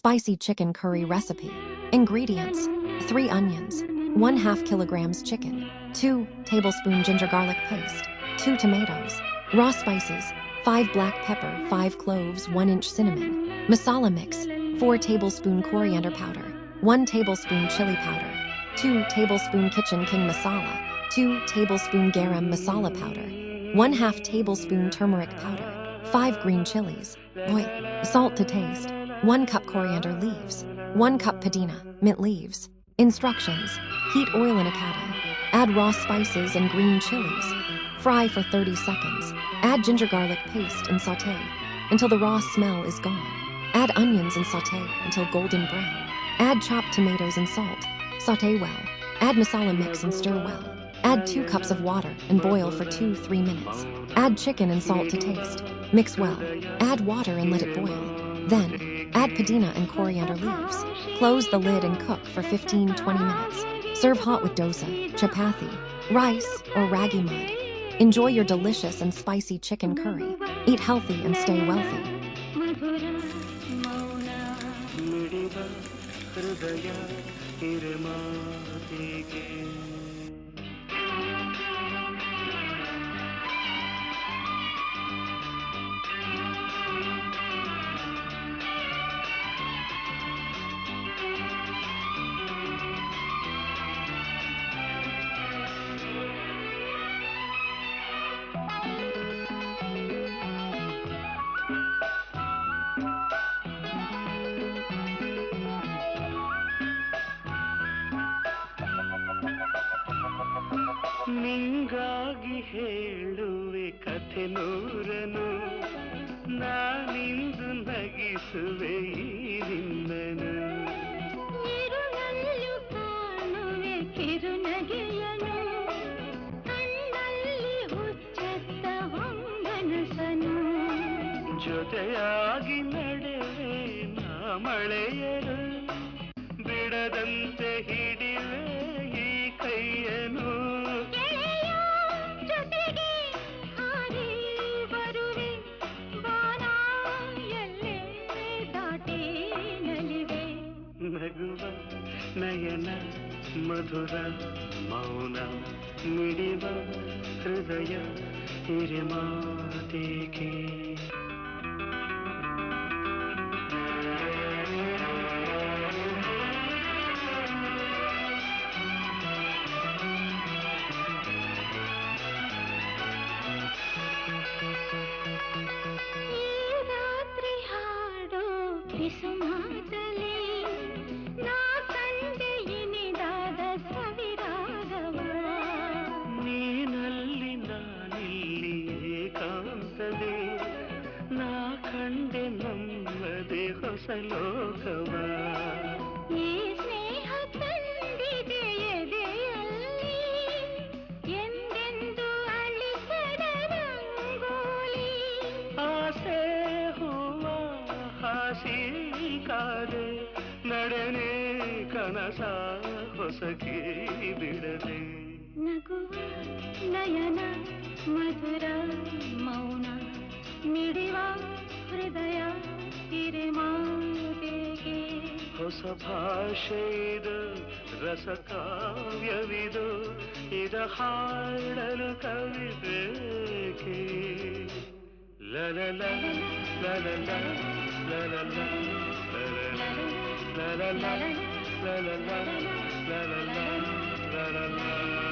Spicy chicken curry recipe. Ingredients: 3 onions, 1/2 kilograms chicken, 2 tablespoon ginger garlic paste, 2 tomatoes, raw spices, 5 black pepper, 5 cloves, 1 inch cinnamon, masala mix, 4 tablespoon coriander powder, 1 tablespoon chili powder, 2 tablespoon kitchen king masala, 2 tablespoon garam masala powder, 1/2 tablespoon turmeric powder, 5 green chilies, boil, salt to taste, 1 cup coriander leaves, 1 cup pudina, mint leaves. Instructions: heat oil in a kettle, add raw spices and green chilies, fry for 30 seconds, add ginger garlic paste and saute until the raw smell is gone. Add onions and saute until golden brown. Add chopped tomatoes and salt, saute well. Add masala mix and stir well. Add 2 cups of water and boil for 2-3 minutes. Add chicken and salt to taste. Mix well. Add water and let it boil. Then, add pudina and coriander leaves. Close the lid and cook for 15-20 minutes. Serve hot with dosa, chapati, rice, or ragi mud. Enjoy your delicious and spicy chicken curry. Eat healthy and stay wealthy. ನಿಂಗಾಗಿ ಹೇಳುವೆ ಕಥೆ ನೂರನು, ನಾನಿಂದು ನಗಿಸುವೆ ಈ ನಿನ್ನನು. ಇರುಳಲ್ಲೂ ಕಾಣುವೆ ಕಿರುನಗೆಯನು, ಕಣ್ಣಲ್ಲಿ ಹುಚ್ಚೆತ್ತ ಹೊಂಗನಸನು. ಜೊತೆಯಾಗಿ ನಡೆವೆ ನಾ ಮಳೆಯರು, ಬಿಡದಂತೆ ಹಿಡಿವೆ ಈ ಕೈಯನು. ನಗುವ ನಯನ ಮಧುರ ಮೌನ, ಮಿಡಿವ ಹೃದಯ ಹಿರಿಮಾತೇಕೆ. ರಾತ್ರಿ ಹಾಡೋ ಕಿಸುಮಾತಲಿ ನಾ ಕಂಡೆ ಇನಿದಾದ ಸವಿರಾಗವ. ನೀನಲ್ಲಿ ನಾನಿಲ್ಲಿ ಏಕಾಂತದೆ, ನಾ ಕಂಡೆ ನಮ್ಮದೆ ಹೊಸ ಲೋಕವ. ಈ ಸ್ನೇಹ ತಂದಿದೆ ಎದೆಯಲ್ಲಿ ಎಂದೆಂದು ಅಳಿಸದ ರಂಗೋಲಿ. ಆಸೆ ಹೂವ ಹಾಸಿ ಕಾದೆ, ನಡೆನೆ ಕನಸ ಹೊಸಕಿ ಬಿಡದೆ. ನಗುವ ನಯನ ಮಧುರ ಮೌನ, ಮಿಡಿವ ಹೃದಯ ಹಿರಿಮಾತೆಗೆ. ಹೊಸ ಭಾಷೆ ಇದು, ರಸ ಕಾವ್ಯವಿದು, ಇದ ಹಾಡಲು ಕವಿಬೇಕೆ. ಲಲಲ ಲಲಲ ಲಲಲ ಲಲಲ ಲಲಲ ಲಲಲ ಲಲಲ ಲಲಲ.